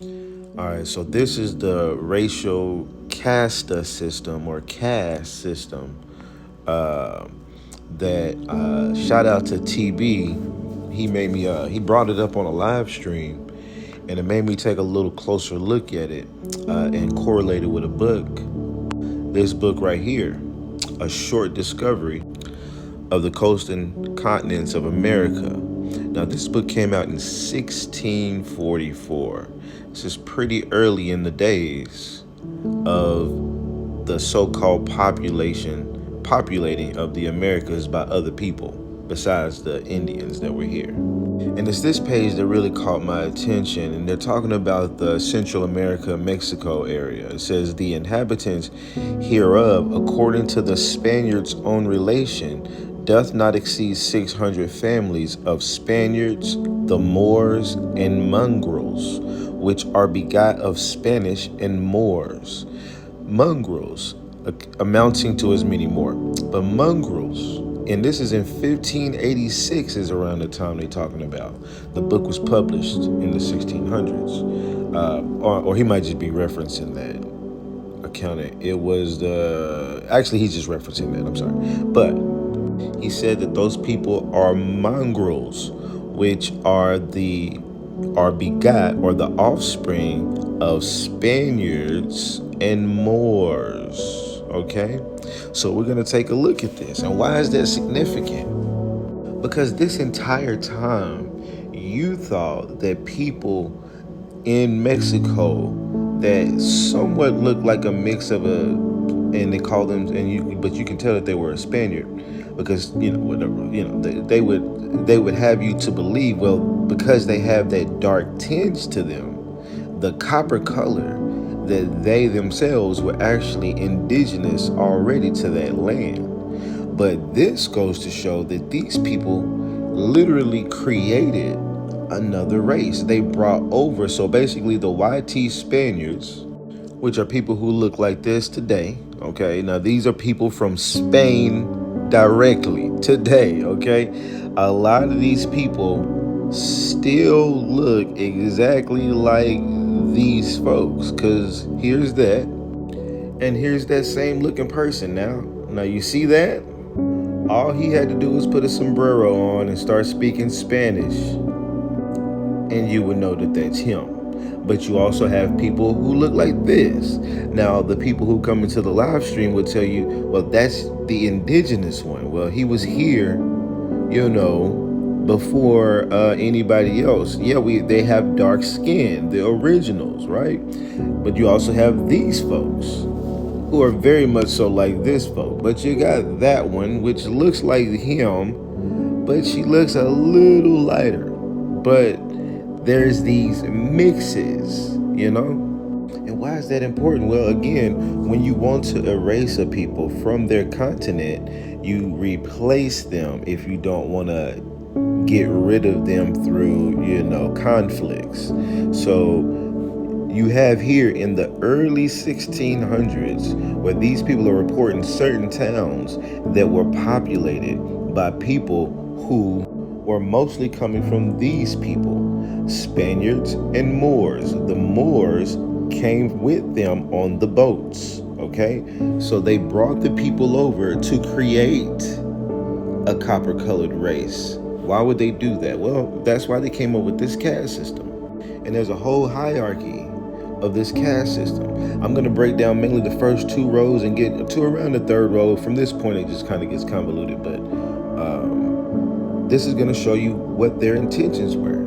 All right, so this is the racial caste system or caste system uh, that shout out to TB. He made me he brought it up on a live stream, and it made me take a little closer look at it and correlate it with a book. This book right here, A Short Discovery of the Coast and Continents of America. Now, this book came out in 1644. This is pretty early in the days of the so-called populating of the Americas by other people besides the Indians that were here. And it's this page that really caught my attention, and they're talking about the Central America, Mexico area. It says the inhabitants hereof, according to the Spaniards' own relation, doth not exceed 600 families of Spaniards, the Moors, and mongrels, which are begot of Spanish and Moors. Mongrels amounting to as many more, but mongrels, and this is in 1586 is around the time they're talking about. The book was published in the 1600s, or he might just be referencing that account. It was actually he's just referencing that. I'm sorry, but he said that those people are mongrels, which are begot or the offspring of Spaniards and Moors. Okay, so we're gonna take a look at this. And why is that significant? Because this entire time you thought that people in Mexico that somewhat looked like a mix of and they call them, but you can tell that they were a Spaniard, because they would have you to believe, well, because they have that dark tinge to them, the copper color, that they themselves were actually indigenous already to that land. But this goes to show that these people literally created another race. They brought over, so basically the YT Spaniards, which are people who look like this today, okay? Now, these are people from Spain directly today, okay? A lot of these people still look exactly like these folks, because here's that, and here's that same looking person now. Now, you see that? All he had to do was put a sombrero on and start speaking Spanish, and you would know that that's him. But you also have people who look like this. Now, the people who come into the live stream would tell you, well, that's the indigenous one. Well, he was here, before anybody else. Yeah, they have dark skin, the originals, right? But you also have these folks who are very much so like this folk. But you got that one, which looks like him, but she looks a little lighter. But there's these mixes, And why is that important? Well, again, when you want to erase a people from their continent, you replace them if you don't want to get rid of them through, conflicts. So you have here in the early 1600s where these people are reporting certain towns that were populated by people who were mostly coming from these people, Spaniards and Moors. The Moors came with them on the boats, okay? So they brought the people over to create a copper-colored race. Why would they do that? Well, that's why they came up with this caste system. And there's a whole hierarchy of this caste system. I'm going to break down mainly the first two rows and get to around the third row. From this point, it just kind of gets convoluted, but this is going to show you what their intentions were.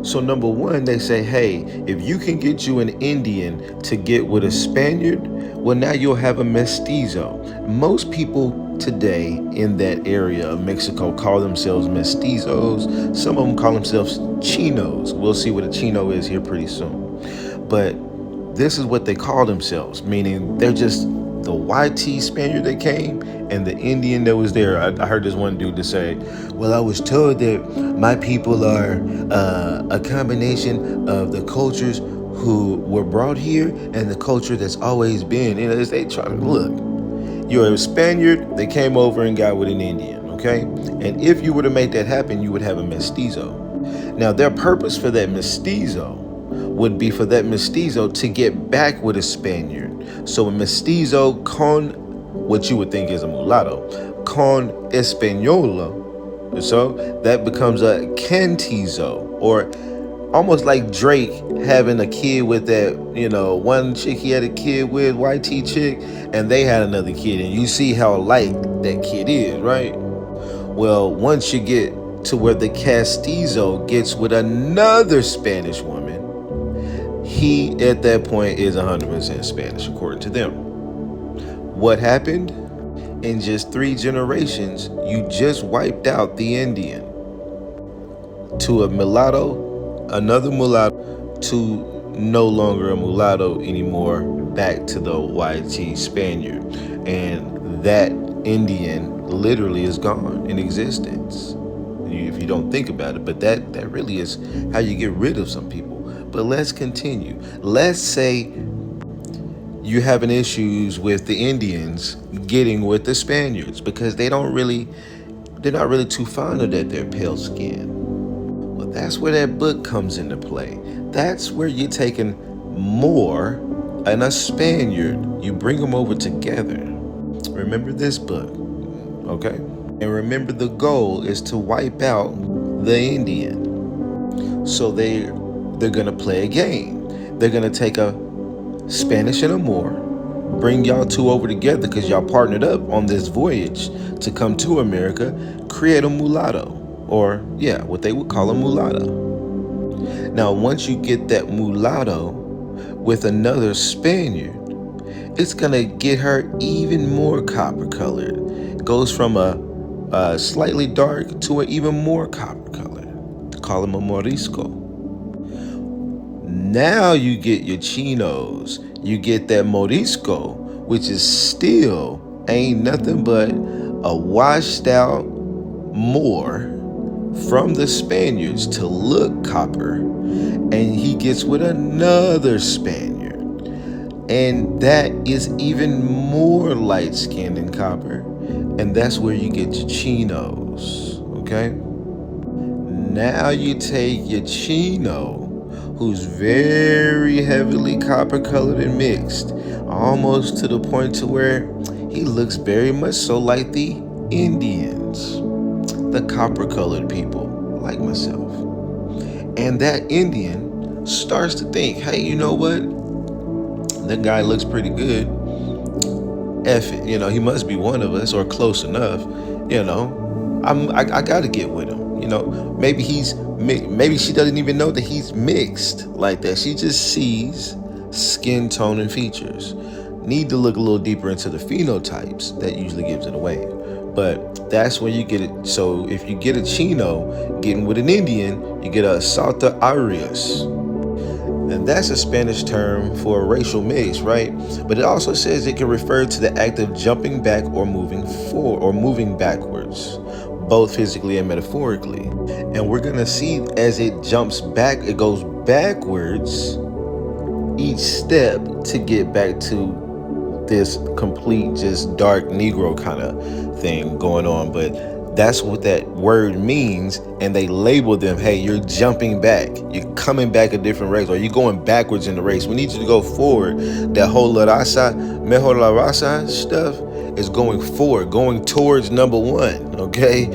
So number one, they say, hey, if you can get you an Indian to get with a Spaniard, well, now you'll have a mestizo. Most people today in that area of Mexico call themselves mestizos. Some of them call themselves chinos. We'll see what a chino is here pretty soon. But this is what they call themselves, meaning they're just the YT Spaniard that came and the Indian that was there. I heard this one dude to say, well, I was told that my people are a combination of the cultures who were brought here and the culture that's always been. They try to look. You're a Spaniard, they came over and got with an Indian, okay? And if you were to make that happen, you would have a mestizo. Now, their purpose for that mestizo would be for that mestizo to get back with a Spaniard. So a mestizo con what you would think is a mulatto, con española, so that becomes a cantizo, or almost like Drake having a kid with that, one chick he had a kid with, YT chick, and they had another kid, and you see how light that kid is, right? Well, once you get to where the castizo gets with another Spanish woman, he at that point is 100% Spanish according to them. What happened? In just 3 generations, you just wiped out the Indian. To a mulatto, another mulatto, to no longer a mulatto anymore, back to the YT Spaniard. And that Indian literally is gone in existence, if you don't think about it. But that really is how you get rid of some people. But let's continue. Let's say you having issues with the Indians getting with the Spaniards because they're not really too fond of that, their pale skin. Well, that's where that book comes into play. That's where you're taking Moor and a Spaniard. You bring them over together. Remember this book, okay? And remember, the goal is to wipe out the Indian. So they're gonna play a game. They're gonna take a Spanish and a Moor, bring y'all two over together because y'all partnered up on this voyage to come to America, create a mulatto, or what they would call a mulatto. Now, once you get that mulatto with another Spaniard, it's gonna get her even more copper colored. It goes from a slightly dark to an even more copper colored. Call him a Morisco. Now you get your chinos. You get that Morisco, which is still ain't nothing but a washed out Moor from the Spaniards to look copper. And he gets with another Spaniard, and that is even more light skinned than copper. And that's where you get your chinos, okay? Now you take your chino, who's very heavily copper colored and mixed, almost to the point to where he looks very much so like the Indians, the copper colored people like myself. And that Indian starts to think, hey, you know what? That guy looks pretty good. F it, he must be one of us or close enough. I gotta get with him. Maybe she doesn't even know that he's mixed like that. She just sees skin tone and features. Need to look a little deeper into the phenotypes. That usually gives it away. But that's when you get it. So if you get a chino getting with an Indian, you get a salta arias. And that's a Spanish term for a racial mix, right? But it also says it can refer to the act of jumping back or moving forward or moving backwards, both physically and metaphorically. And we're gonna see as it jumps back, it goes backwards each step to get back to this complete, just dark Negro kind of thing going on. But that's what that word means, and they label them, hey, you're jumping back, you're coming back a different race, or you're going backwards in the race. We need you to go forward. That whole La Raza, Mejor La Raza stuff is going forward, going towards number one, okay?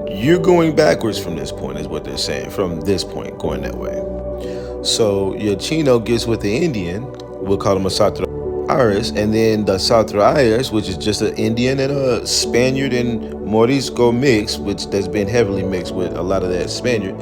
You're going backwards from this point is what they're saying, from this point, going that way. So your chino gets with the Indian, we'll call him a Satra Iris, and then the Satra Iris, which is just an Indian and a Spaniard and Morisco mix, that's been heavily mixed with a lot of that Spaniard.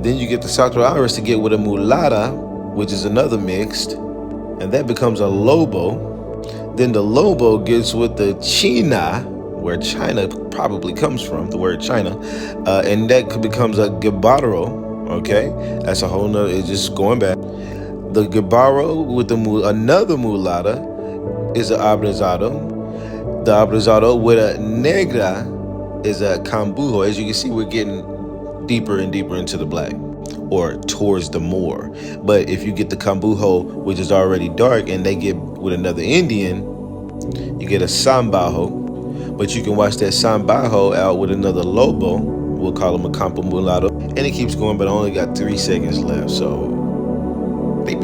Then you get the Satra Iris to get with a mulata, which is another mixed, and that becomes a Lobo. Then the Lobo gets with the China, where China probably comes from, the word China, and that becomes a Guebaro, okay? That's a whole nother, it's just going back. The Guebaro with another mulata is an Abrazado. The Abrazado with a Negra is a Cambujo. As you can see, we're getting deeper and deeper into the black, or towards the Moor. But if you get the Cambujo, which is already dark, and they get with another Indian, you get a Sambajo. But you can watch that Sambajo out with another Lobo. We'll call him a Campo Mulatto. And it keeps going, but I only got 3 seconds left, so They